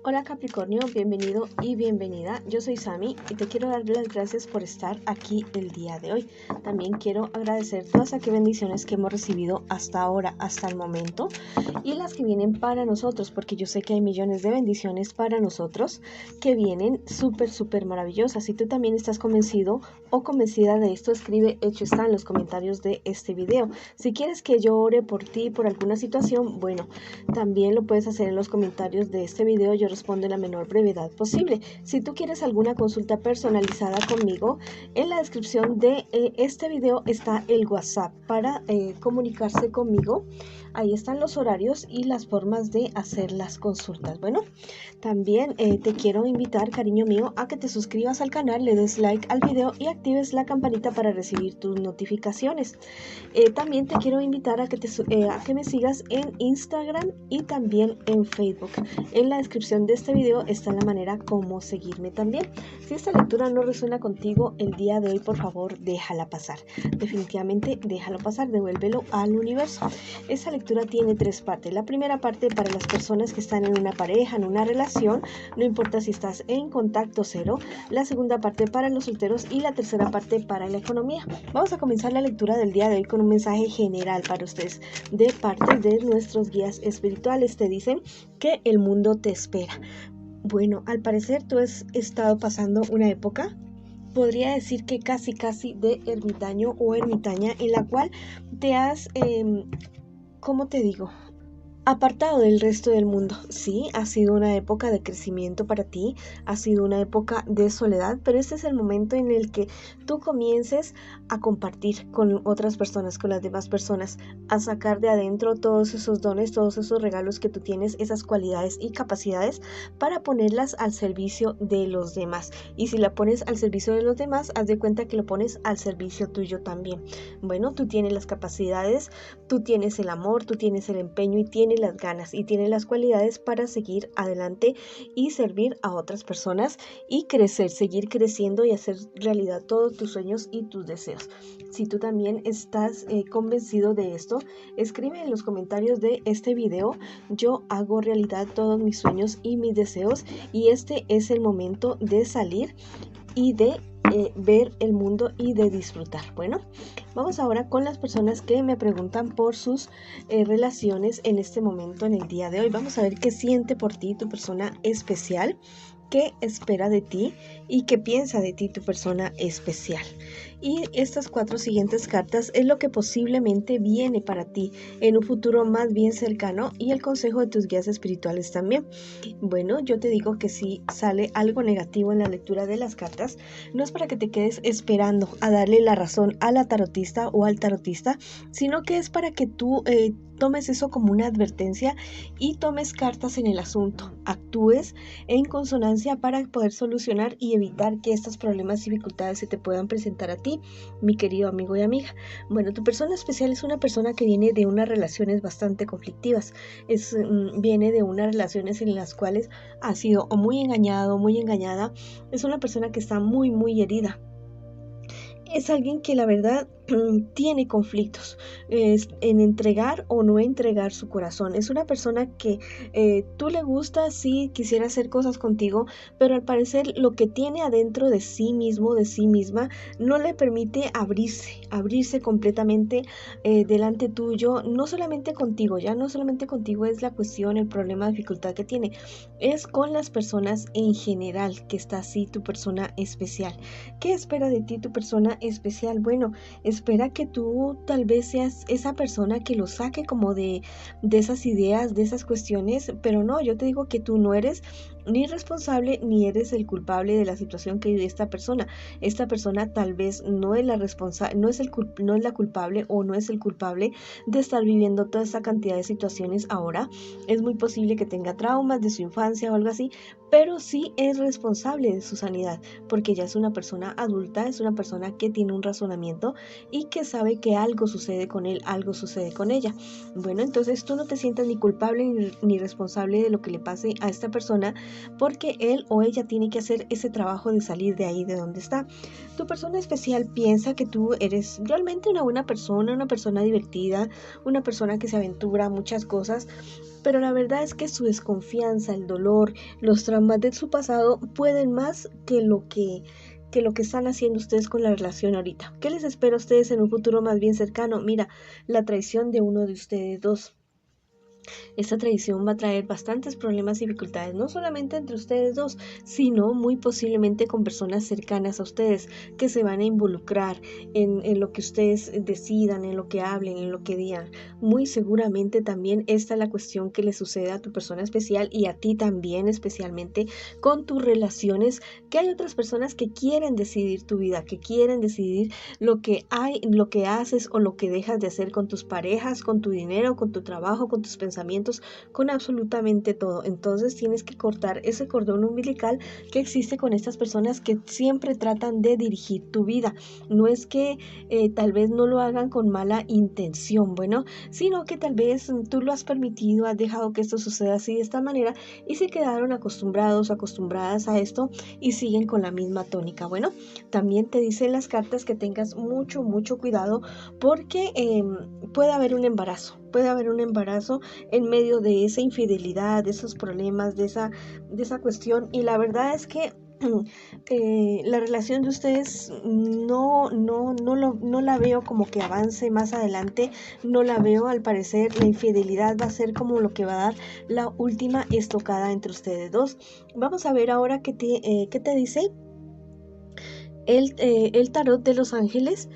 Hola Capricornio, bienvenido y bienvenida. Yo soy Sami y te quiero dar las gracias por estar aquí el día de hoy. También quiero agradecer todas aquellas bendiciones que hemos recibido hasta ahora, hasta el momento, y las que vienen para nosotros, porque yo sé que hay millones de bendiciones para nosotros que vienen súper maravillosas. Si tú también estás convencido o convencida de esto, escribe hecho está en los comentarios de este video. Si quieres que yo ore por ti, por alguna situación, bueno, también lo puedes hacer en los comentarios de este video. Yo respondo en la menor brevedad posible. Si tú quieres alguna consulta personalizada conmigo, en la descripción de este video está el WhatsApp para comunicarse conmigo. Ahí están los horarios y las formas de hacer las consultas. Bueno, también te quiero invitar, cariño mío, a que te suscribas al canal, le des like al video y actives la campanita para recibir tus notificaciones. También te quiero invitar a que me sigas en Instagram y también en Facebook. En la descripción de este video está la manera como seguirme también. Si esta lectura no resuena contigo el día de hoy, por favor, déjala pasar. Definitivamente déjalo pasar, devuélvelo al universo. Esta lectura tiene tres partes. La primera parte para las personas que están en una pareja, en una relación, no importa si estás en contacto cero. La segunda parte para los solteros y la tercera parte para la economía. Vamos a comenzar la lectura del día de hoy con un mensaje general para ustedes de parte de nuestros guías espirituales. Te dicen que el mundo te espera. Bueno, al parecer tú has estado pasando una época, podría decir que casi de ermitaño o ermitaña, en la cual te has, ¿cómo te digo?, apartado del resto del mundo. Sí, ha sido una época de crecimiento para ti, ha sido una época de soledad, pero este es el momento en el que tú comiences a compartir con otras personas, con las demás personas, a sacar de adentro todos esos dones, todos esos regalos que tú tienes, esas cualidades y capacidades para ponerlas al servicio de los demás. Y si la pones al servicio de los demás, haz de cuenta que lo pones al servicio tuyo también. Bueno, tú tienes las capacidades, tú tienes el amor, tú tienes el empeño y tienes las ganas y tiene las cualidades para seguir adelante y servir a otras personas y crecer, seguir creciendo y hacer realidad todos tus sueños y tus deseos. Si tú también estás convencido de esto, escribe en los comentarios de este video: yo hago realidad todos mis sueños y mis deseos, y este es el momento de salir y de ver el mundo y de disfrutar. Bueno, vamos ahora con las personas que me preguntan por sus relaciones en este momento, en el día de hoy. Vamos a ver qué siente por ti tu persona especial, qué espera de ti y qué piensa de ti tu persona especial. Y estas cuatro siguientes cartas es lo que posiblemente viene para ti en un futuro más bien cercano, y el consejo de tus guías espirituales también. Bueno, yo te digo que si sale algo negativo en la lectura de las cartas, no es para que te quedes esperando a darle la razón a la tarotista o al tarotista, sino que es para que tú tomes eso como una advertencia y tomes cartas en el asunto, actúes en consonancia para poder solucionar y evitar que estos problemas y dificultades se te puedan presentar a ti, mi querido amigo y amiga. Bueno, tu persona especial es una persona que viene de unas relaciones bastante conflictivas, viene de unas relaciones en las cuales ha sido o muy engañado o muy engañada. Es una persona que está muy herida. Es alguien que la verdad tiene conflictos en entregar o no entregar su corazón. Es una persona que tú le gusta, sí, quisiera hacer cosas contigo, pero al parecer lo que tiene adentro de sí mismo, de sí misma, no le permite abrirse completamente delante tuyo, no solamente contigo, ya no solamente contigo es la cuestión, el problema, dificultad que tiene, es con las personas en general que está así tu persona especial. ¿Qué espera de ti tu persona especial? Bueno, espera que tú tal vez seas esa persona que lo saque como de esas ideas, de esas cuestiones, pero no, yo te digo que tú no eres ni responsable ni eres el culpable de la situación que vive esta persona. Esta persona tal vez no es la no es la culpable o no es el culpable de estar viviendo toda esta cantidad de situaciones ahora. Es muy posible que tenga traumas de su infancia o algo así, pero sí es responsable de su sanidad, porque ya es una persona adulta, es una persona que tiene un razonamiento y que sabe que algo sucede con él, algo sucede con ella. Bueno, entonces tú no te sientas ni culpable ni responsable de lo que le pase a esta persona, porque él o ella tiene que hacer ese trabajo de salir de ahí, de donde está. Tu persona especial piensa que tú eres realmente una buena persona, una persona divertida, una persona que se aventura a muchas cosas, pero la verdad es que su desconfianza, el dolor, los traumas de su pasado pueden más que lo que están haciendo ustedes con la relación ahorita. ¿Qué les espera a ustedes en un futuro más bien cercano? Mira, la traición de uno de ustedes dos. Esta traición va a traer bastantes problemas y dificultades, no solamente entre ustedes dos, sino muy posiblemente con personas cercanas a ustedes que se van a involucrar en lo que ustedes decidan, en lo que hablen, en lo que digan. Muy seguramente también esta es la cuestión que le sucede a tu persona especial y a ti también, especialmente con tus relaciones, que hay otras personas que quieren decidir tu vida, que quieren decidir lo que hay, lo que haces o lo que dejas de hacer con tus parejas, con tu dinero, con tu trabajo, con tus pensamientos, con absolutamente todo. Entonces tienes que cortar ese cordón umbilical que existe con estas personas que siempre tratan de dirigir tu vida. No es que tal vez no lo hagan con mala intención, bueno, sino que tal vez tú lo has permitido, has dejado que esto suceda así de esta manera y se quedaron acostumbrados, acostumbradas a esto y siguen con la misma tónica. Bueno, también te dicen las cartas que tengas mucho, mucho cuidado porque puede haber un embarazo. Puede haber un embarazo en medio de esa infidelidad, de esos problemas, de esa cuestión. Y la verdad es que la relación de ustedes no la veo como que avance más adelante. No la veo, al parecer la infidelidad va a ser como lo que va a dar la última estocada entre ustedes dos. Vamos a ver ahora qué te dice el tarot de los ángeles.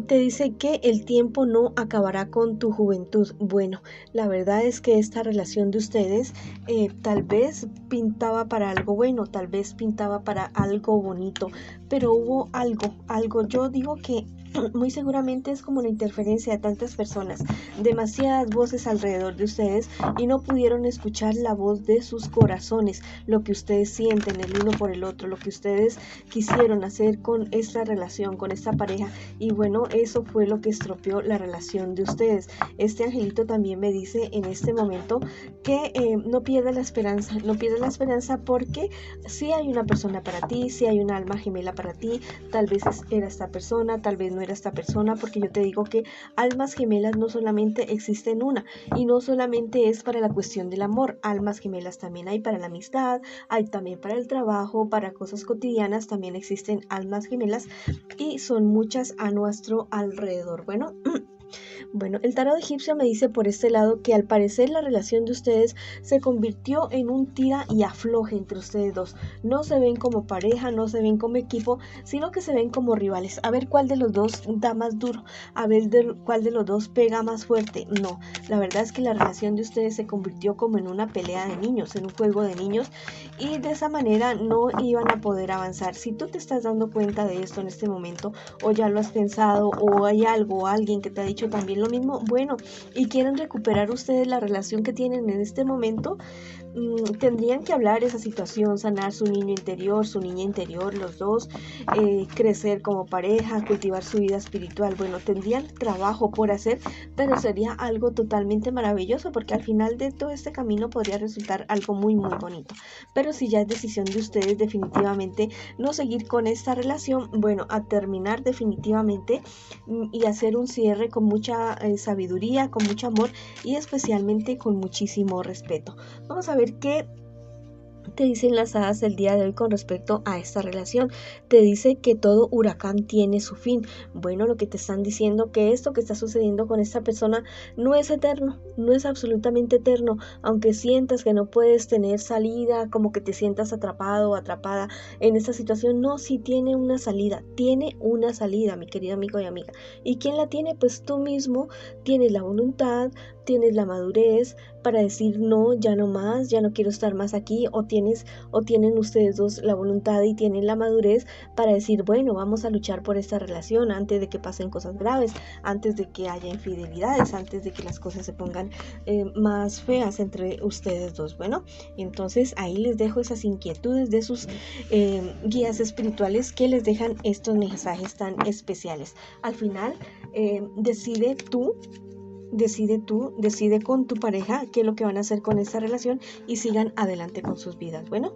Te dice que el tiempo no acabará con tu juventud. Bueno, la verdad es que esta relación de ustedes tal vez pintaba para algo bueno, tal vez pintaba para algo bonito, pero hubo algo. Yo digo que muy seguramente es como la interferencia de tantas personas, demasiadas voces alrededor de ustedes y no pudieron escuchar la voz de sus corazones, lo que ustedes sienten el uno por el otro, lo que ustedes quisieron hacer con esta relación, con esta pareja, y bueno, eso fue lo que estropeó la relación de ustedes. Este angelito también me dice en este momento que no pierdas la esperanza porque sí hay una persona para ti, sí hay un alma gemela para ti, tal vez era esta persona, tal vez no era esta persona, porque yo te digo que almas gemelas no solamente existen una, y no solamente es para la cuestión del amor, almas gemelas también hay para la amistad, hay también para el trabajo, para cosas cotidianas, también existen almas gemelas y son muchas a nuestro alrededor. Bueno, el tarot egipcio me dice por este lado que al parecer la relación de ustedes se convirtió en un tira y afloje entre ustedes dos. No se ven como pareja, no se ven como equipo, sino que se ven como rivales. A ver cuál de los dos da más duro, a ver cuál de los dos pega más fuerte. No, la verdad es que la relación de ustedes se convirtió como en una pelea de niños, en un juego de niños, y de esa manera no iban a poder avanzar. Si tú te estás dando cuenta de esto en este momento, o ya lo has pensado, o hay algo o alguien que te ha dicho también lo mismo, bueno, y quieren recuperar ustedes la relación que tienen en este momento, tendrían que hablar esa situación, sanar su niño interior, su niña interior, los dos, crecer como pareja, cultivar su vida espiritual. Bueno, tendrían trabajo por hacer, pero sería algo totalmente maravilloso porque al final de todo este camino podría resultar algo muy muy bonito. Pero si ya es decisión de ustedes definitivamente no seguir con esta relación, bueno, a terminar definitivamente y hacer un cierre con mucha sabiduría, con mucho amor y especialmente con muchísimo respeto. Vamos a ver qué te dicen las hadas el día de hoy con respecto a esta relación. Te dice que todo huracán tiene su fin. Bueno, lo que te están diciendo que esto que está sucediendo con esta persona no es eterno, no es absolutamente eterno, aunque sientas que no puedes tener salida, como que te sientas atrapado o atrapada en esta situación. No, sí tiene una salida, mi querido amigo y amiga. ¿Y quién la tiene? Pues tú mismo tienes la voluntad, tienes la madurez para decir no, ya no más, ya no quiero estar más aquí, o tienen ustedes dos la voluntad y tienen la madurez para decir, bueno, vamos a luchar por esta relación antes de que pasen cosas graves, antes de que haya infidelidades, antes de que las cosas se pongan más feas entre ustedes dos. Bueno, entonces ahí les dejo esas inquietudes de sus guías espirituales que les dejan estos mensajes tan especiales. Al final, decide con tu pareja qué es lo que van a hacer con esta relación y sigan adelante con sus vidas. Bueno,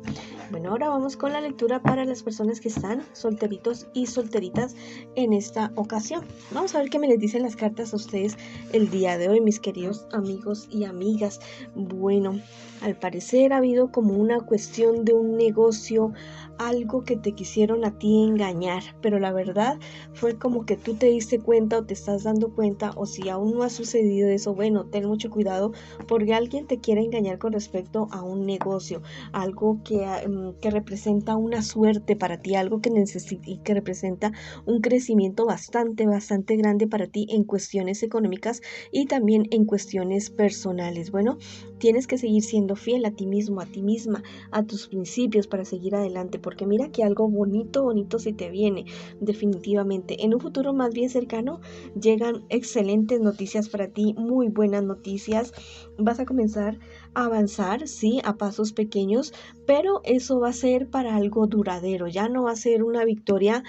ahora vamos con la lectura para las personas que están solteritos y solteritas en esta ocasión. Vamos a ver qué me les dicen las cartas a ustedes el día de hoy, mis queridos amigos y amigas. Bueno, al parecer ha habido como una cuestión de un negocio, algo que te quisieron a ti engañar, pero la verdad fue como que tú te diste cuenta o te estás dando cuenta, o si aún no ha sucedido eso, bueno, ten mucho cuidado porque alguien te quiere engañar con respecto a un negocio, algo que representa una suerte para ti, algo que necesita y que representa un crecimiento bastante grande para ti en cuestiones económicas y también en cuestiones personales. Bueno, tienes que seguir siendo fiel a ti mismo, a ti misma, a tus principios para seguir adelante, porque mira que algo bonito se te viene definitivamente. En un futuro más bien cercano llegan excelentes noticias para ti, muy buenas noticias. Vas a comenzar a avanzar, sí, a pasos pequeños, pero eso va a ser para algo duradero, ya no va a ser una victoria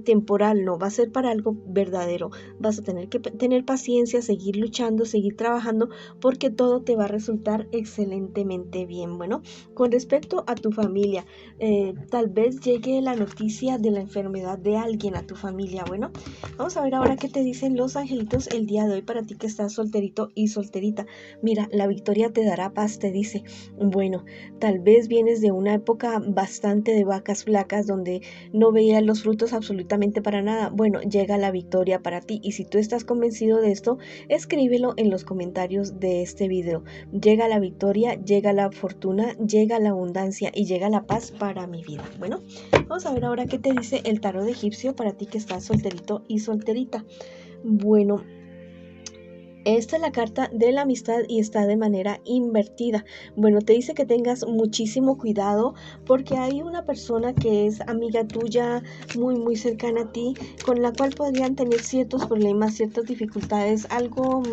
temporal, no, va a ser para algo verdadero. Vas a tener que tener paciencia, seguir luchando, seguir trabajando, porque todo te va a resultar excelentemente bien. Bueno, con respecto a tu familia, tal vez llegue la noticia de la enfermedad de alguien a tu familia. Bueno, vamos a ver ahora qué te dicen los angelitos el día de hoy para ti que estás solterito y solterita. Mira, la victoria te dará paz, te dice. Bueno, tal vez vienes de una época bastante de vacas flacas donde no veías los frutos absolutamente para nada. Bueno, llega la victoria para ti, y si tú estás convencido de esto, escríbelo en los comentarios de este video. Llega la victoria, llega la fortuna, llega la abundancia y llega la paz para mi vida. Bueno, vamos a ver ahora qué te dice el tarot egipcio para ti que estás solterito y solterita. Bueno, esta es la carta de la amistad y está de manera invertida. Bueno, te dice que tengas muchísimo cuidado porque hay una persona que es amiga tuya, muy cercana a ti, con la cual podrían tener ciertos problemas, ciertas dificultades, algo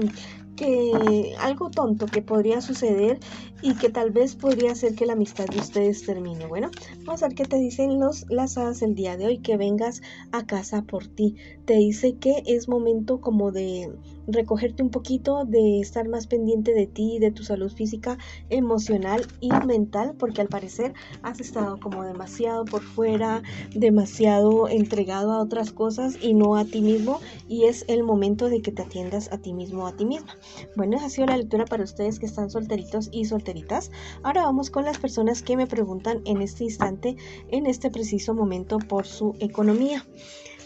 tonto que podría suceder y que tal vez podría hacer que la amistad de ustedes termine. Bueno, vamos a ver qué te dicen las hadas el día de hoy, que vengas a casa por ti. Te dice que es momento como de recogerte un poquito, de estar más pendiente de ti, de tu salud física, emocional y mental, porque al parecer has estado como demasiado por fuera, demasiado entregado a otras cosas y no a ti mismo, y es el momento de que te atiendas a ti mismo o a ti misma. Bueno, esa ha sido la lectura para ustedes que están solteritos y solteritas. Ahora vamos con las personas que me preguntan en este instante, en este preciso momento, por su economía.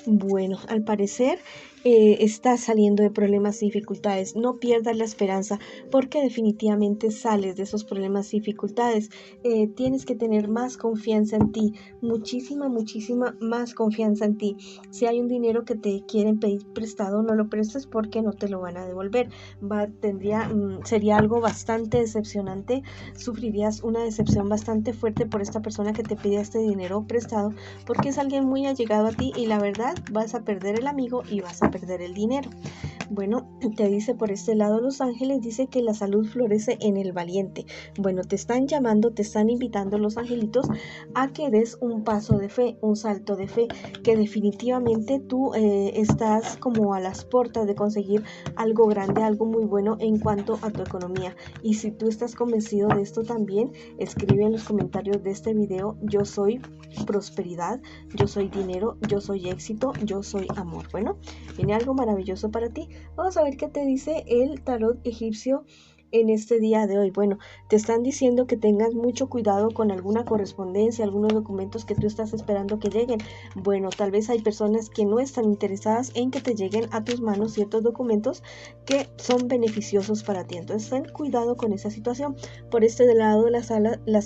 Bueno, al parecer estás saliendo de problemas y dificultades. No pierdas la esperanza porque definitivamente sales de esos problemas y dificultades. Tienes que tener más confianza en ti, muchísima más confianza en ti. Si hay un dinero que te quieren pedir prestado, no lo prestes porque no te lo van a devolver. Sería algo bastante decepcionante. Sufrirías una decepción bastante fuerte por esta persona que te pide este dinero prestado, porque es alguien muy allegado a ti y la verdad vas a perder el amigo y vas a perder el dinero. Bueno, te dice por este lado los ángeles, dice que la salud florece en el valiente. Bueno, te están llamando, te están invitando los angelitos a que des un paso de fe, un salto de fe, que definitivamente tú estás como a las puertas de conseguir algo grande, algo muy bueno en cuanto a tu economía. Y si tú estás convencido de esto también, escribe en los comentarios de este video: yo soy prosperidad, yo soy dinero, yo soy éxito, yo soy amor. Bueno, viene algo maravilloso para ti. Vamos a ver qué te dice el tarot egipcio en este día de hoy? Bueno, te están diciendo que tengas mucho cuidado con alguna correspondencia, algunos documentos que tú estás esperando que lleguen. Bueno, tal vez hay personas que no están interesadas en que te lleguen a tus manos ciertos documentos que son beneficiosos para ti. Entonces, ten cuidado con esa situación. Por este lado, las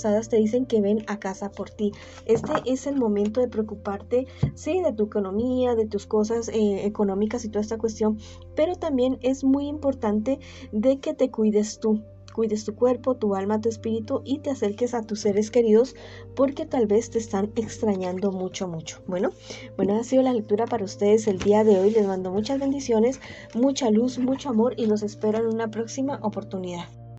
hadas te dicen que ven a casa por ti. Este es el momento de preocuparte, sí, de tu economía, de tus cosas económicas y toda esta cuestión, pero también es muy importante de que te cuides tú. Cuides tu cuerpo, tu alma, tu espíritu y te acerques a tus seres queridos porque tal vez te están extrañando mucho, mucho. Bueno, ha sido la lectura para ustedes el día de hoy. Les mando muchas bendiciones, mucha luz, mucho amor y los espero en una próxima oportunidad.